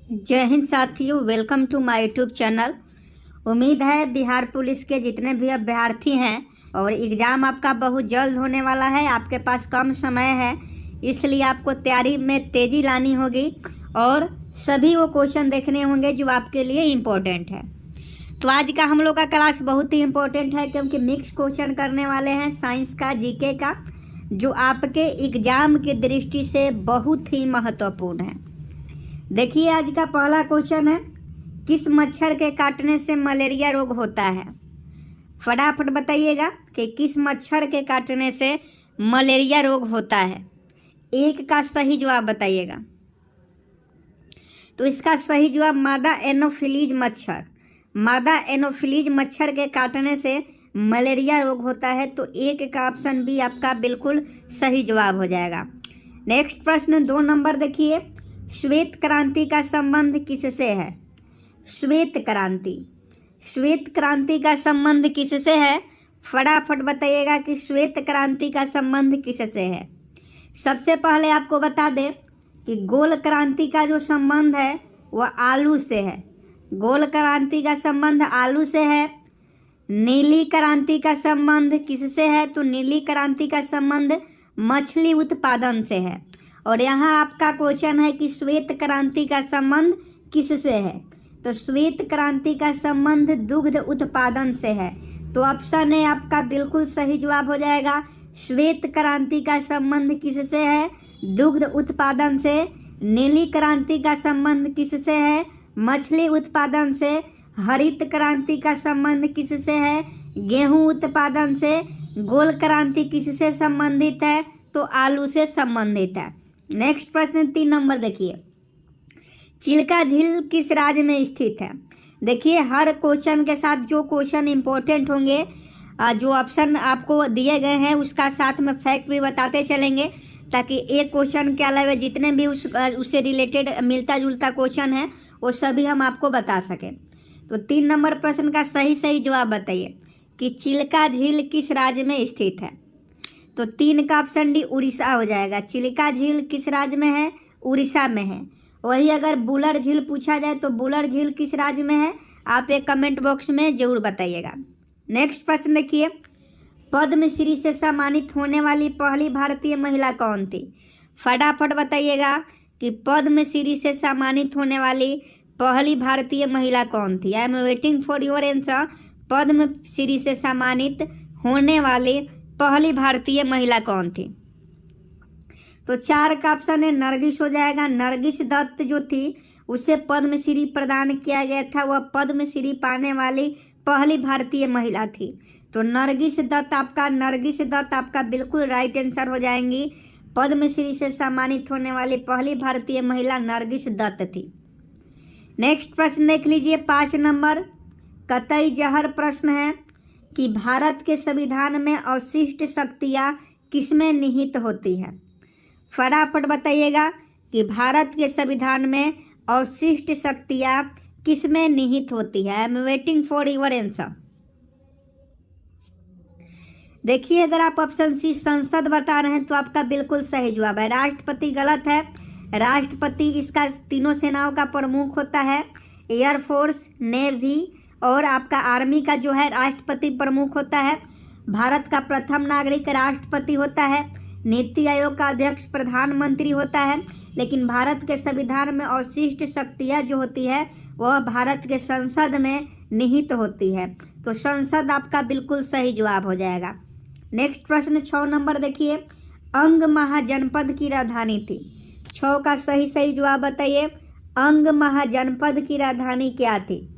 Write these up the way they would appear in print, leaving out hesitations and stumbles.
जय हिंद साथियों, welcome to my YouTube channel. उम्मीद है बिहार पुलिस के जितने भी अभ्यर्थी हैं और एग्ज़ाम आपका बहुत जल्द होने वाला है, आपके पास कम समय है, इसलिए आपको तैयारी में तेज़ी लानी होगी और सभी वो क्वेश्चन देखने होंगे जो आपके लिए इम्पोर्टेंट है। तो आज का हम लोग का क्लास बहुत ही इम्पोर्टेंट है क्योंकि मिक्स क्वेश्चन करने वाले हैं साइंस का, जीके का, जो आपके एग्ज़ाम की दृष्टि से बहुत ही महत्वपूर्ण है। देखिए, आज का पहला क्वेश्चन है, किस मच्छर के काटने से मलेरिया रोग होता है? फटाफट बताइएगा कि किस मच्छर के काटने से मलेरिया रोग होता है। एक का सही जवाब बताइएगा। तो इसका सही जवाब मादा एनोफिलीज मच्छर। मादा एनोफिलीज मच्छर के काटने से मलेरिया रोग होता है। तो एक का ऑप्शन बी आपका बिल्कुल सही जवाब हो जाएगा। नेक्स्ट प्रश्न 2 नंबर देखिए, श्वेत क्रांति का संबंध किससे है? श्वेत क्रांति, श्वेत क्रांति का संबंध किससे है? फटाफट बताइएगा कि श्वेत क्रांति का संबंध किससे है। सबसे पहले आपको बता दें कि गोल क्रांति का जो संबंध है वह आलू से है। गोल क्रांति का संबंध आलू से है। नीली क्रांति का संबंध किससे है? तो नीली क्रांति का संबंध मछली उत्पादन से है। और यहाँ आपका क्वेश्चन है कि श्वेत क्रांति का संबंध किससे है? तो श्वेत क्रांति का संबंध दुग्ध उत्पादन से है। तो ऑप्शन ए आपका बिल्कुल सही जवाब हो जाएगा। श्वेत क्रांति का संबंध किससे है? दुग्ध उत्पादन से। नीली क्रांति का संबंध किससे है? मछली उत्पादन से। हरित क्रांति का संबंध किससे है? गेहूं उत्पादन से। गोल क्रांति किससे संबंधित है? तो आलू से संबंधित है। नेक्स्ट प्रश्न 3 नंबर देखिए, चिल्का झील किस राज्य में स्थित है? देखिए, हर क्वेश्चन के साथ जो क्वेश्चन इंपॉर्टेंट होंगे, जो ऑप्शन आपको दिए गए हैं उसका साथ में फैक्ट भी बताते चलेंगे, ताकि एक क्वेश्चन के अलावा जितने भी उससे रिलेटेड मिलता जुलता क्वेश्चन है वो सभी हम आपको बता सकें। तो 3 नंबर प्रश्न का सही जवाब बताइए कि चिल्का झील किस राज्य में स्थित है। तो 3 का ऑप्शन डी उड़ीसा हो जाएगा। चिल्का झील किस राज्य में है? उड़ीसा में है। वही अगर बुलर झील पूछा जाए तो बुलर झील किस राज्य में है? आप एक कमेंट बॉक्स में जरूर बताइएगा। नेक्स्ट प्रश्न देखिए, पद्मश्री से सम्मानित होने वाली पहली भारतीय महिला कौन थी? फटाफट बताइएगा कि पद्मश्री से सम्मानित होने वाली पहली भारतीय महिला कौन थी। I am waiting for your answer. Padmashri से सम्मानित होने वाली पहली भारतीय महिला कौन थी? तो 4 का ऑप्शन है नरगिस हो जाएगा। नरगिस दत्त जो थी उसे पद्मश्री प्रदान किया गया था, वह पद्मश्री पाने वाली पहली भारतीय महिला थी। तो नरगिस दत्त आपका बिल्कुल राइट आंसर हो जाएंगी। पद्मश्री से सम्मानित होने वाली पहली भारतीय महिला नरगिस दत्त थी। नेक्स्ट प्रश्न देख लीजिए, 5 नंबर कतई जहर प्रश्न है कि भारत के संविधान में अवशिष्ट शक्तियाँ किसमें निहित होती है? फटाफट बताइएगा कि भारत के संविधान में अवशिष्ट शक्तियाँ किसमें निहित होती है। I am waiting for your answer. देखिए, अगर आप ऑप्शन सी संसद बता रहे हैं तो आपका बिल्कुल सही जवाब है। राष्ट्रपति गलत है। राष्ट्रपति इसका तीनों सेनाओं का प्रमुख होता है, एयरफोर्स, नेवी और आपका आर्मी का जो है राष्ट्रपति प्रमुख होता है। भारत का प्रथम नागरिक राष्ट्रपति होता है। नीति आयोग का अध्यक्ष प्रधानमंत्री होता है। लेकिन भारत के संविधान में अवशिष्ट शक्तियाँ जो होती है वह भारत के संसद में निहित होती है। तो संसद आपका बिल्कुल सही जवाब हो जाएगा। नेक्स्ट प्रश्न 6 नंबर देखिए, अंग महाजनपद की राजधानी थी। 6 का सही जवाब बताइए। अंग महाजनपद की राजधानी क्या थी?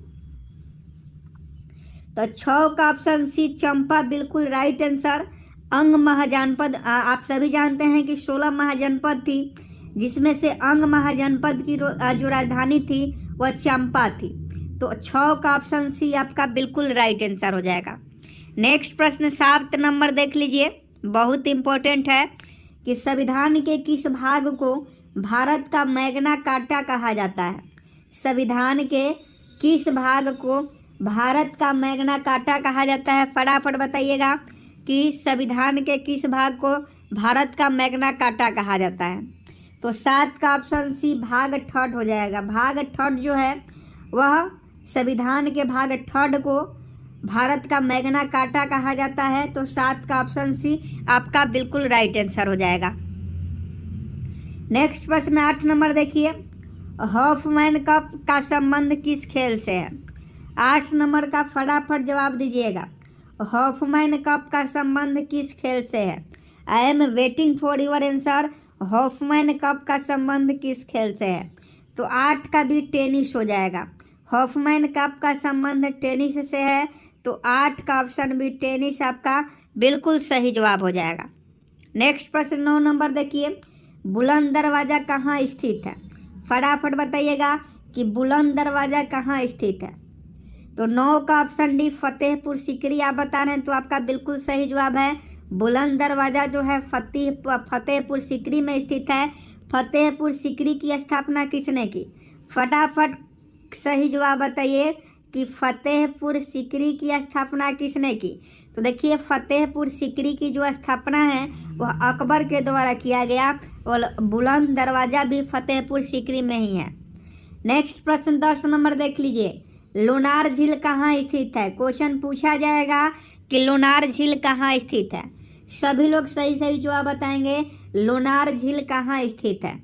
तो 6 का ऑप्शन सी चंपा बिल्कुल राइट आंसर। अंग महाजनपद, आप सभी जानते हैं कि 16 महाजनपद थी, जिसमें से अंग महाजनपद की जो राजधानी थी वह चंपा थी। तो 6 का ऑप्शन सी आपका बिल्कुल राइट आंसर हो जाएगा। नेक्स्ट प्रश्न 7 नंबर देख लीजिए, बहुत इंपॉर्टेंट है कि संविधान के किस भाग को भारत का मैग्ना कार्टा कहा जाता है? संविधान के किस भाग को भारत का मैग्ना कार्टा कहा जाता है? फटाफट बताइएगा कि संविधान के किस भाग को भारत का मैग्ना कार्टा कहा जाता है। तो 7 का ऑप्शन सी भाग थर्ड हो जाएगा। भाग थर्ड जो है वह संविधान के भाग थर्ड को भारत का मैग्ना कार्टा कहा जाता है। तो 7 का ऑप्शन सी आपका बिल्कुल राइट आंसर हो जाएगा। नेक्स्ट प्रश्न 8 नंबर देखिए, हॉफमैन कप का संबंध किस खेल से है? 8 नंबर का फटाफट जवाब दीजिएगा। हॉफमैन कप का संबंध किस खेल से है? I am waiting for your answer. Hopman Cup का संबंध किस खेल से है? तो 8 का भी टेनिस हो जाएगा। हॉफमैन कप का संबंध टेनिस से है, तो 8 का ऑप्शन भी टेनिस आपका बिल्कुल सही जवाब हो जाएगा। नेक्स्ट प्रश्न 9 नंबर देखिए, बुलंद दरवाज़ा कहाँ स्थित है? फटाफट बताइएगा कि बुलंद दरवाज़ा कहाँ स्थित है। तो 9 का ऑप्शन डी फतेहपुर सीकरी आप बता रहे हैं, तो आपका बिल्कुल सही जवाब है। बुलंद दरवाज़ा जो है फतेहपुर सीकरी में स्थित है। फतेहपुर सीकरी की स्थापना किसने की? फटाफट सही जवाब बताइए कि फतेहपुर सीकरी की स्थापना किसने की? तो देखिए फतेहपुर सीकरी की जो स्थापना है वह अकबर के द्वारा किया गया और बुलंद दरवाज़ा भी फतेहपुर सीकरी में ही है। नेक्स्ट प्रश्न 10 नंबर देख लीजिए, लोनार झील कहाँ स्थित है? क्वेश्चन पूछा जाएगा कि लोनार झील कहाँ स्थित है। सभी लोग सही सही जवाब बताएंगे। लोनार झील कहाँ स्थित है?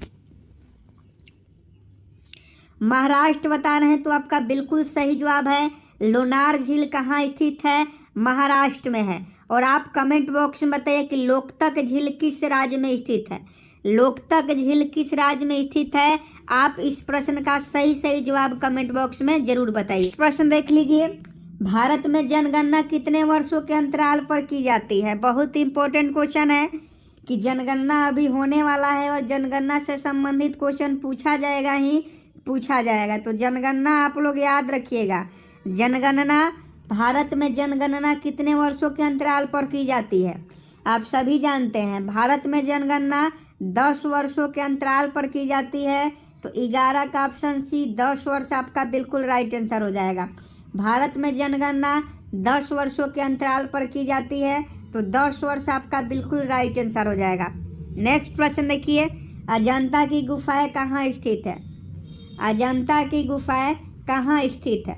महाराष्ट्र बता रहे हैं, तो आपका बिल्कुल सही जवाब है। लोनार झील कहाँ स्थित है? महाराष्ट्र में है। और आप कमेंट बॉक्स में बताइए कि लोकतक झील किस राज्य में स्थित है। लोकतक झील किस राज्य में स्थित है? आप इस प्रश्न का सही सही जवाब कमेंट बॉक्स में जरूर बताइए। प्रश्न देख लीजिए, भारत में जनगणना कितने वर्षों के अंतराल पर की जाती है? बहुत इंपॉर्टेंट क्वेश्चन है कि जनगणना अभी होने वाला है और जनगणना से संबंधित क्वेश्चन पूछा जाएगा ही पूछा जाएगा। तो जनगणना आप लोग याद रखिएगा। जनगणना, भारत में जनगणना कितने वर्षों के अंतराल पर की जाती है? आप सभी जानते हैं भारत में जनगणना 10 वर्षों के अंतराल पर की जाती है। तो 11 का ऑप्शन सी 10 वर्ष आपका बिल्कुल राइट आंसर हो जाएगा। भारत में जनगणना 10 वर्षों के अंतराल पर की जाती है, तो 10 वर्ष आपका बिल्कुल राइट आंसर हो जाएगा। नेक्स्ट प्रश्न देखिए, अजंता की गुफाएं कहाँ स्थित है? अजंता की गुफाएं कहाँ स्थित है?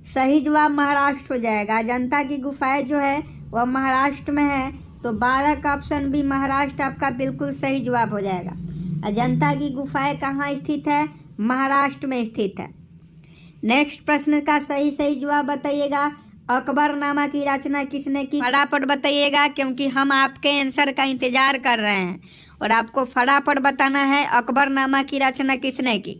सही जवाब महाराष्ट्र हो जाएगा। अजंता की गुफाएं जो है वह महाराष्ट्र में है, तो 12 का ऑप्शन भी महाराष्ट्र आपका बिल्कुल सही जवाब हो जाएगा। अजंता की गुफाएं कहाँ स्थित है? महाराष्ट्र में स्थित है। नेक्स्ट प्रश्न का सही सही जवाब बताइएगा, अकबरनामा की रचना किसने की? फटाफट बताइएगा क्योंकि हम आपके आंसर का इंतजार कर रहे हैं और आपको फटाफट बताना है अकबरनामा की रचना किसने की।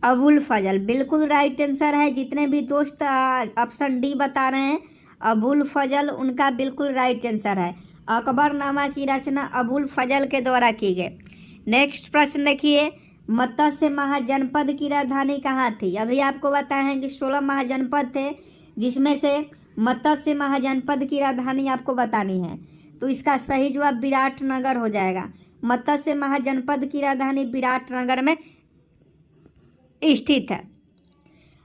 अबुल फजल बिल्कुल राइट आंसर है। जितने भी दोस्त ऑप्शन डी बता रहे हैं अबुल फजल, उनका बिल्कुल राइट आंसर है। अकबरनामा की रचना अबुल फजल के द्वारा की गई। नेक्स्ट प्रश्न देखिए, मत्स्य महाजनपद की राजधानी कहाँ थी? अभी आपको बताए हैं कि 16 महाजनपद थे, जिसमें से मत्स्य महाजनपद की राजधानी आपको बतानी है। तो इसका सही जवाब विराटनगर हो जाएगा। मत्स्य महाजनपद की राजधानी विराटनगर में स्थित है।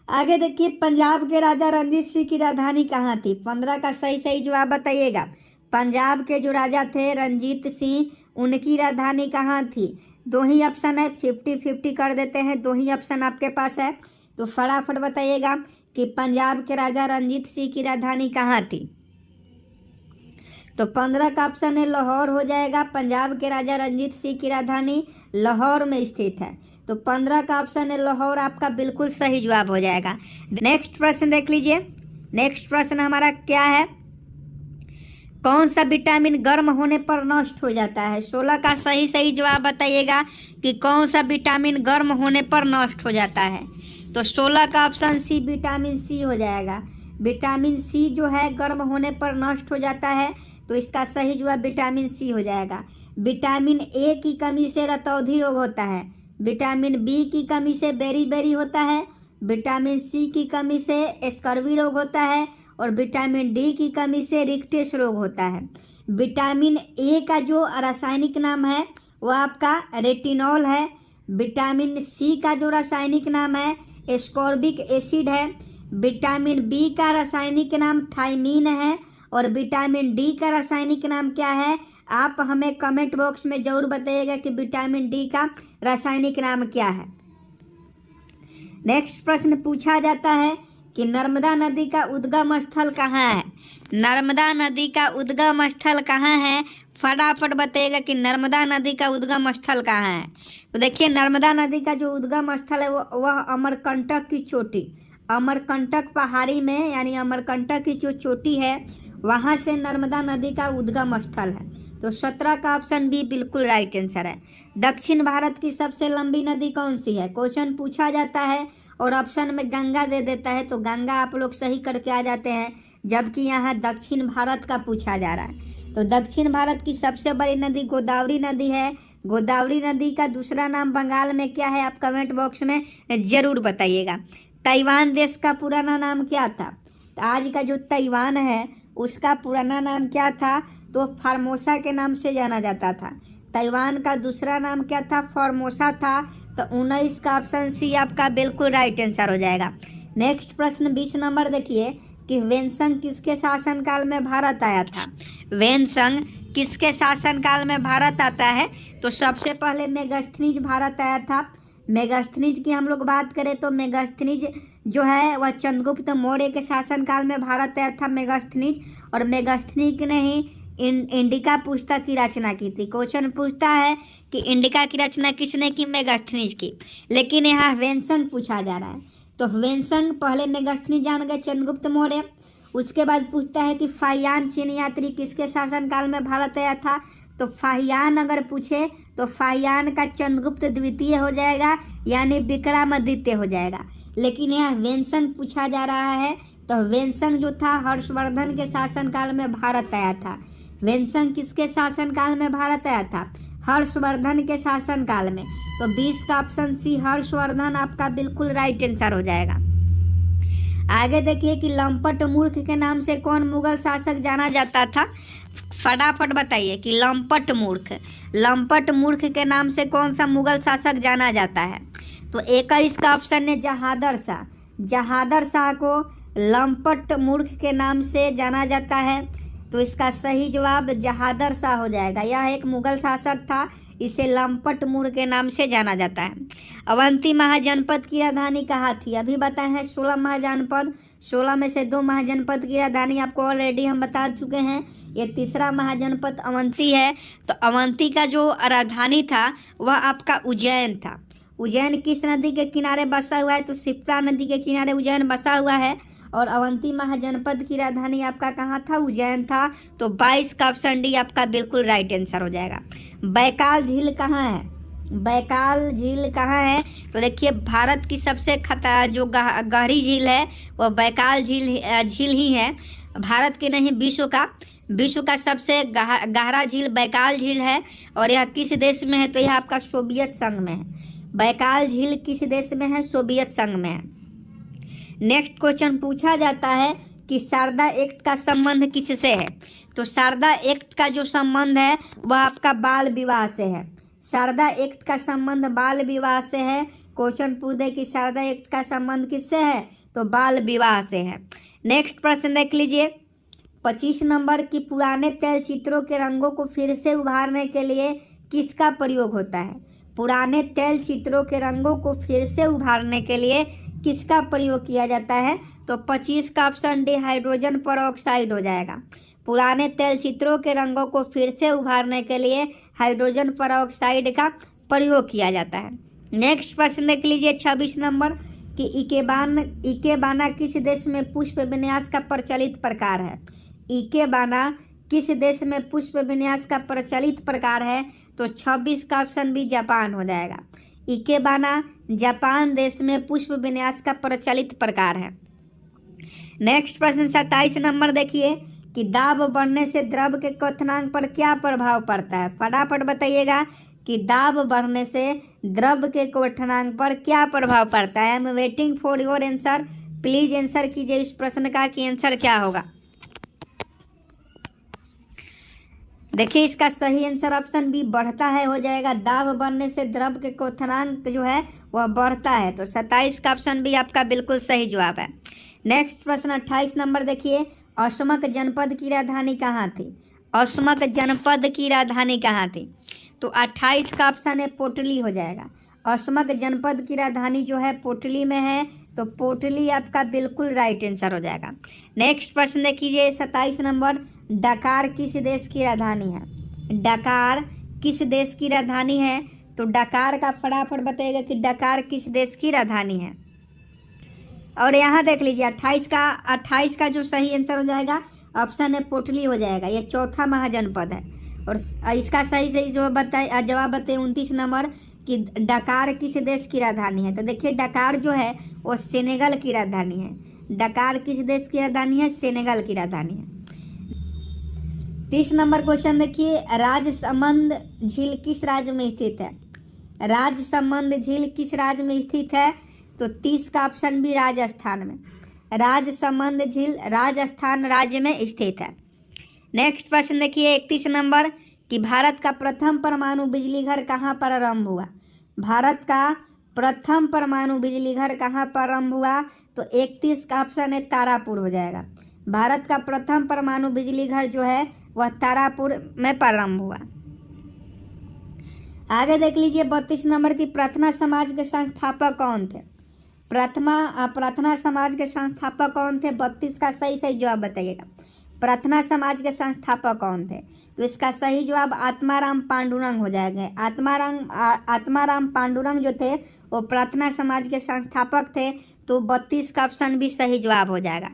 आगे देखिए, पंजाब के राजा रणजीत सिंह की राजधानी कहाँ थी? 15 का सही सही जवाब बताइएगा। पंजाब के जो राजा थे रणजीत सिंह, उनकी राजधानी कहाँ थी? 2 ही ऑप्शन है, 50-50 कर देते हैं। 2 ही ऑप्शन आपके पास है, तो फटाफट बताइएगा कि पंजाब के राजा रणजीत सिंह की राजधानी कहाँ थी। तो 15 का ऑप्शन है लाहौर हो जाएगा। पंजाब के राजा रणजीत सिंह की राजधानी लाहौर में स्थित है, तो 15 का ऑप्शन है लाहौर आपका बिल्कुल सही जवाब हो जाएगा। नेक्स्ट प्रश्न देख लीजिए। नेक्स्ट प्रश्न हमारा क्या है, कौन सा विटामिन गर्म होने पर नष्ट हो जाता है? 16 का सही सही जवाब बताइएगा कि कौन सा विटामिन गर्म होने पर नष्ट हो जाता है। तो 16 का ऑप्शन सी विटामिन सी हो जाएगा। विटामिन सी जो है गर्म होने पर नष्ट हो जाता है, तो इसका सही जवाब विटामिन सी हो जाएगा। विटामिन ए की कमी से रतौंधी रोग होता है। विटामिन बी की कमी से बेरी होता है। विटामिन सी की कमी से स्कर्वी रोग होता है और विटामिन डी की कमी से रिक्टेस रोग होता है। विटामिन ए का जो रासायनिक नाम है वो आपका रेटिनॉल है। विटामिन सी का जो रासायनिक नाम है एस्कॉर्बिक एसिड है। विटामिन बी का रासायनिक नाम थायमीन है और विटामिन डी का रासायनिक नाम क्या है? आप हमें कमेंट बॉक्स में ज़रूर बताइएगा कि विटामिन डी का रासायनिक नाम क्या है। नेक्स्ट प्रश्न पूछा जाता है कि नर्मदा नदी का उद्गम स्थल कहाँ है? नर्मदा नदी का उद्गम स्थल कहाँ है? फटाफट बताइएगा कि नर्मदा नदी का उद्गम स्थल कहाँ है। तो देखिए, नर्मदा नदी का जो उद्गम स्थल है वह अमरकंटक की चोटी, अमरकंटक पहाड़ी में, यानी अमरकंटक की जो चोटी है वहाँ से नर्मदा नदी का उद्गम स्थल है। तो 17 का ऑप्शन बी बिल्कुल राइट आंसर है। दक्षिण भारत की सबसे लंबी नदी कौन सी है? क्वेश्चन पूछा जाता है और ऑप्शन में गंगा दे देता है, तो गंगा आप लोग सही करके आ जाते हैं, जबकि यहाँ दक्षिण भारत का पूछा जा रहा है। तो दक्षिण भारत की सबसे बड़ी नदी गोदावरी नदी है। गोदावरी नदी का दूसरा नाम बंगाल में क्या है? आप कमेंट बॉक्स में ज़रूर बताइएगा। ताइवान देश का पुराना नाम क्या था? तो आज का जो ताइवान है उसका पुराना नाम क्या था? तो फार्मोसा के नाम से जाना जाता था। ताइवान का दूसरा नाम क्या था? फार्मोसा था। तो 19 का ऑप्शन सी आपका बिल्कुल राइट आंसर हो जाएगा। नेक्स्ट प्रश्न 20 नंबर देखिए कि वेनसंग किसके शासनकाल में भारत आया था? वेनसंग किसके शासनकाल में भारत आता है? तो सबसे पहले मेगास्थनीज भारत आया था। मेगास्थनीज की हम लोग बात करें तो मेगास्थनीज जो है वह चंद्रगुप्त मौर्य के शासनकाल में भारत आया था मेगास्थनीज। और मेगास्थनीज ने ही इंडिका पुस्तक की रचना की थी। क्वेश्चन पूछता है कि इंडिका की रचना किसने की? मेगास्थनीज की। लेकिन यहाँ वेनसंग पूछा जा रहा है, तो वेनसंग पहले मेगास्थनीज जान गए, चंद्रगुप्त मौर्य। उसके बाद पूछता है कि फाहियान चीन यात्री किसके शासनकाल में भारत आया था? तो फाहियान अगर पूछे तो फाहियान का चंद्रगुप्त द्वितीय हो जाएगा, यानी विक्रमादित्य हो जाएगा। लेकिन यहाँ वेनसंग पूछा जा रहा है, तो वेनसंग जो था हर्षवर्धन के शासनकाल में भारत आया था। वेनसंग किसके शासनकाल में भारत आया था? हर्षवर्धन के शासनकाल में। तो 20 का ऑप्शन सी हर्षवर्धन आपका बिल्कुल राइट आंसर हो जाएगा। आगे देखिए कि लंपट मूर्ख के नाम से कौन मुगल शासक जाना जाता था? फटाफट बताइए कि लंपट मूर्ख के नाम से कौन सा मुगल शासक जाना जाता है? तो 21 का ऑप्शन है जहादर शाह। जहादर शाह को लंपट मूर्ख के नाम से जाना जाता है। तो इसका सही जवाब जहादर शाह हो जाएगा। यह एक मुगल शासक था, इसे लंपट मूर्ख के नाम से जाना जाता है। अवंती महाजनपद की राजधानी कहाँ थी? अभी बताए हैं 16 महाजनपद, 16 में से 2 महाजनपद की राजधानी आपको ऑलरेडी हम बता चुके हैं। ये तीसरा महाजनपद अवंती है। तो अवंती का जो राजधानी था वह आपका उज्जैन था। उज्जैन किस नदी के किनारे बसा हुआ है? तो शिप्रा नदी के किनारे उज्जैन बसा हुआ है। और अवंती महाजनपद की राजधानी आपका कहाँ था? उज्जैन था। तो 22 का ऑप्शन डी आपका बिल्कुल राइट आंसर हो जाएगा। बैकाल झील कहाँ है? बैकाल झील कहाँ है? तो देखिए, भारत की सबसे जो गहरी झील है वह बैकाल झील ही है। भारत के नहीं, विश्व का सबसे गहरा झील बैकाल झील है। और यह किस देश में है? तो यह आपका सोवियत संघ में है। बैकाल झील किस देश में है? सोवियत संघ में है। नेक्स्ट क्वेश्चन पूछा जाता है कि शारदा एक्ट का संबंध किससे है? तो शारदा एक्ट का जो संबंध है वह आपका बाल विवाह से है। शारदा एक्ट का संबंध बाल विवाह से है। क्वेश्चन पूछे कि शारदा एक्ट का संबंध किससे है? तो बाल विवाह से है। नेक्स्ट प्रश्न देख लीजिए 25 नंबर की पुराने तैलचित्रों के रंगों को फिर से उभारने के लिए किसका प्रयोग होता है? पुराने तैलचित्रों के रंगों को फिर से उभारने के लिए किसका प्रयोग किया जाता है? तो 25 का ऑप्शन डी हाइड्रोजन परऑक्साइड हो जाएगा। पुराने तैलचित्रों के रंगों को फिर से उभारने के लिए हाइड्रोजन परऑक्साइड का प्रयोग किया जाता है। नेक्स्ट प्रश्न देख लीजिए 26 नंबर कि इकेबाना किस देश में पुष्प विन्यास का प्रचलित प्रकार है? इकेबाना किस देश में पुष्प विन्यास का प्रचलित प्रकार है? तो 26 का ऑप्शन भी जापान हो जाएगा। इकेबाना जापान देश में पुष्प विन्यास का प्रचलित प्रकार है। नेक्स्ट प्रश्न 27 नंबर देखिए कि दाब बढ़ने से द्रव के क्वथनांक पर क्या प्रभाव पड़ता है? फटाफट बताइएगा कि दाब बढ़ने से द्रव के क्वथनांक पर क्या प्रभाव पड़ता है। I am waiting for your answer. Please answer कीजिए इस प्रश्न का कि आंसर क्या होगा। देखिए, इसका सही आंसर ऑप्शन बी बढ़ता है हो जाएगा। दाब बढ़ने से द्रव के क्वथनांक जो है वह बढ़ता है। तो 27 का ऑप्शन भी आपका बिल्कुल सही जवाब है। नेक्स्ट प्रश्न 28 नंबर देखिए असमक जनपद की राजधानी कहाँ थी? असमक जनपद की राजधानी कहाँ थी? तो 28 का ऑप्शन है पोटली हो जाएगा। असमक जनपद की राजधानी जो है पोटली में है, तो पोटली आपका बिल्कुल राइट आंसर हो जाएगा। नेक्स्ट प्रश्न देखिए 27 नंबर, डकार किस देश की राजधानी है? डकार किस देश की राजधानी है? तो डकार का फटाफट बताइएगा कि डकार किस देश की राजधानी है। और यहाँ देख लीजिए 28 का जो सही आंसर हो जाएगा ऑप्शन है पोटली हो जाएगा। ये चौथा महाजनपद है। और इसका सही जो जवाब बताए 29 नंबर कि डकार किस देश की राजधानी है। तो देखिए डकार जो है वो सेनेगल की राजधानी है। डकार किस देश की राजधानी है? सेनेगल की राजधानी है। 30 नंबर क्वेश्चन देखिए, राजसमंद झील किस राज्य में स्थित है? राजसमंद झील किस राज्य में स्थित है? तो 30 का ऑप्शन भी राजस्थान में। राजसमंद झील राजस्थान राज्य में स्थित है। नेक्स्ट प्रश्न देखिए 31 नंबर कि भारत का प्रथम परमाणु बिजली घर कहाँ पर आरंभ हुआ? भारत का प्रथम परमाणु बिजली घर कहाँ पर आरंभ हुआ? तो 31 का ऑप्शन है तारापुर हो जाएगा। भारत का प्रथम परमाणु बिजली घर जो है वह तारापुर में प्रारंभ हुआ। आगे देख लीजिए 32 नंबर की प्रार्थना समाज के संस्थापक कौन थे? प्रार्थना समाज के संस्थापक कौन थे? 32 का सही जवाब बताइएगा। प्रार्थना समाज के संस्थापक कौन थे? तो इसका सही जवाब आत्माराम पांडुरंग हो जाएंगे। आत्माराम पांडुरंग जो थे वो प्रार्थना समाज के संस्थापक थे। तो 32 का ऑप्शन भी सही जवाब हो जाएगा।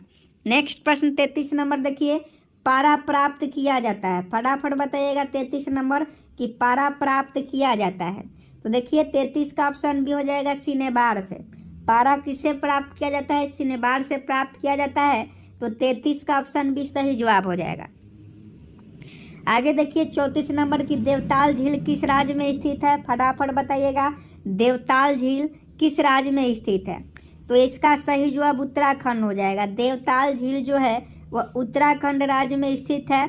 नेक्स्ट प्रश्न 33 नंबर देखिए, पारा प्राप्त किया जाता है। फटाफट बताइएगा 33 नंबर कि पारा प्राप्त किया जाता है। तो देखिए 33 का ऑप्शन भी हो जाएगा सिनेबार से। पारा किससे प्राप्त किया जाता है? सिनेबार से प्राप्त किया जाता है। तो 33 का ऑप्शन भी सही जवाब हो जाएगा। आगे देखिए 34 नंबर की देवताल झील किस राज्य में स्थित है? फटाफट बताइएगा देवताल झील किस राज्य में स्थित है? तो इसका सही जवाब उत्तराखंड हो जाएगा। देवताल झील जो है वह उत्तराखंड राज्य में स्थित है।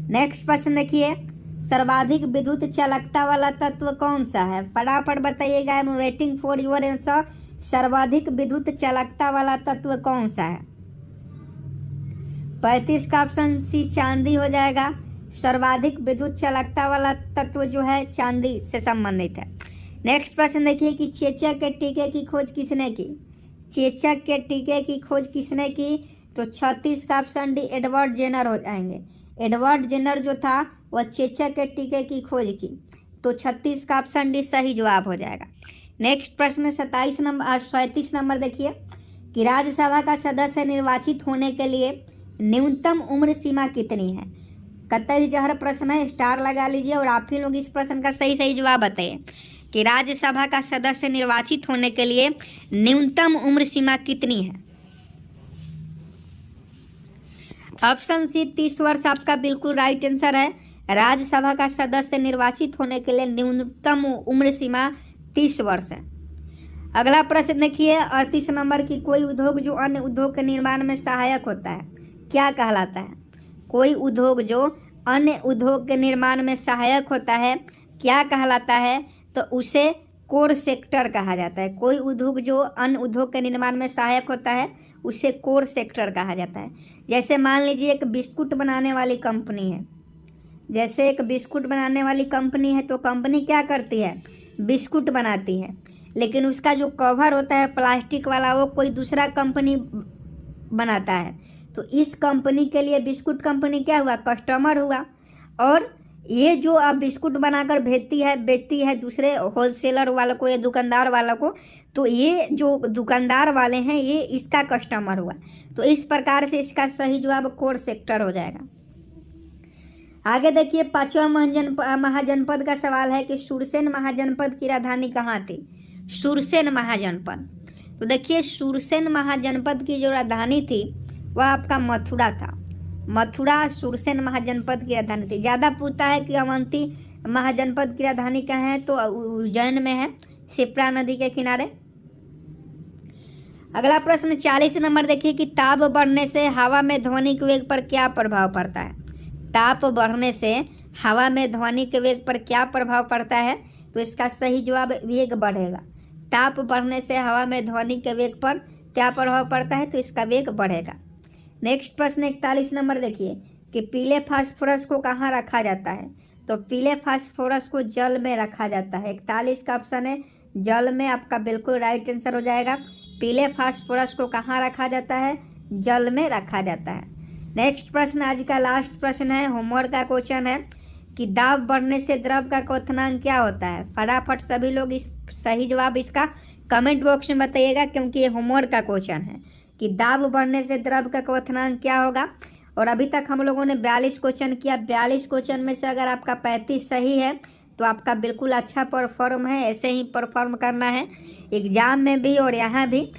नेक्स्ट प्रश्न देखिए, सर्वाधिक विद्युत चालकता वाला तत्व कौन सा है? फटाफट बताइएगा। आई am waiting for your answer. सर्वाधिक विद्युत चालकता वाला तत्व कौन सा है? 35 का ऑप्शन सी चांदी हो जाएगा। सर्वाधिक विद्युत चालकता वाला तत्व जो है चांदी से संबंधित है। नेक्स्ट प्रश्न देखिए कि चेचक के टीके की खोज किसने की? चेचक के टीके की खोज किसने की? तो 36 का ऑप्शन डी एडवर्ड जेनर हो जाएंगे। एडवर्ड जेनर जो था वह चेचक के टीके की खोज की। तो 36 का ऑप्शन डी सही जवाब हो जाएगा। नेक्स्ट प्रश्न 37 नंबर देखिए कि राज्यसभा का सदस्य निर्वाचित होने के लिए न्यूनतम उम्र सीमा कितनी है? कतई जहर प्रश्न है, स्टार लगा लीजिए और आप ही लोग इस प्रश्न का सही जवाब बताइए कि राज्यसभा का सदस्य निर्वाचित होने के लिए न्यूनतम उम्र सीमा कितनी है? ऑप्शन सी 30 वर्ष आपका बिल्कुल राइट आंसर है। राज्यसभा का सदस्य निर्वाचित होने के लिए न्यूनतम उम्र सीमा 30 वर्ष है। अगला प्रश्न देखिए 38 नंबर की कोई उद्योग जो अन्य उद्योग के निर्माण में सहायक होता है क्या कहलाता है? कोई उद्योग जो अन्य उद्योग के निर्माण में सहायक होता है क्या कहलाता है? तो उसे कोर सेक्टर कहा जाता है। कोई उद्योग जो अन्य उद्योग के निर्माण में सहायक होता है उसे कोर सेक्टर कहा जाता है। जैसे मान लीजिए एक बिस्कुट बनाने वाली कंपनी है। जैसे एक बिस्कुट बनाने वाली कंपनी है तो कंपनी क्या करती है? बिस्कुट बनाती है, लेकिन उसका जो कवर होता है प्लास्टिक वाला वो कोई दूसरा कंपनी बनाता है। तो इस कंपनी के लिए बिस्कुट कंपनी क्या हुआ? कस्टमर हुआ। और ये जो अब बिस्कुट बनाकर बेचती है दूसरे होलसेलर वालों को या दुकानदार वालों को, तो ये जो दुकानदार वाले हैं ये इसका कस्टमर हुआ। तो इस प्रकार से इसका सही जवाब कोर सेक्टर हो जाएगा। आगे देखिए 5वां महाजनपद का सवाल है कि सुरसेन महाजनपद की राजधानी कहाँ थी? सुरसेन महाजनपद। तो देखिए सुरसेन महाजनपद की जो राजधानी थी वह आपका मथुरा था। मथुरा सुरसेन महाजनपद की राजधानी थी। ज़्यादा पूछता है कि अवंती महाजनपद की राजधानी कहाँ है? तो उज्जैन में है, शिप्रा नदी के किनारे। अगला प्रश्न 40 नंबर देखिए कि ताप बढ़ने से हवा में ध्वनि के वेग पर क्या प्रभाव पड़ता है? ताप बढ़ने से हवा में ध्वनि के वेग पर क्या प्रभाव पड़ता है? तो इसका सही जवाब वेग बढ़ेगा। ताप बढ़ने से हवा में ध्वनि के वेग पर क्या प्रभाव पड़ता है? तो इसका वेग बढ़ेगा। नेक्स्ट प्रश्न 41 नंबर देखिए कि पीले फास्फोरस को कहाँ रखा जाता है। तो पीले फास्फोरस को जल में रखा जाता है। 41 का ऑप्शन है जल में, आपका बिल्कुल राइट आंसर हो जाएगा। पीले फास्फोरस को कहाँ रखा जाता है, जल में रखा जाता है। नेक्स्ट प्रश्न आज का लास्ट प्रश्न है, होमवर्क का क्वेश्चन है कि दाब बढ़ने से द्रव का क्वथनांक क्या होता है। फटाफट सभी लोग इस सही जवाब इसका कमेंट बॉक्स में बताइएगा, क्योंकि ये होमवर्क का क्वेश्चन है कि दाब बढ़ने से द्रव का क्वथनांक क्या होगा। और अभी तक हम लोगों ने 42 क्वेश्चन किया। 42 क्वेश्चन में से अगर आपका 35 सही है तो आपका बिल्कुल अच्छा परफॉर्म है। ऐसे ही परफॉर्म करना है एग्जाम में भी और यहाँ भी।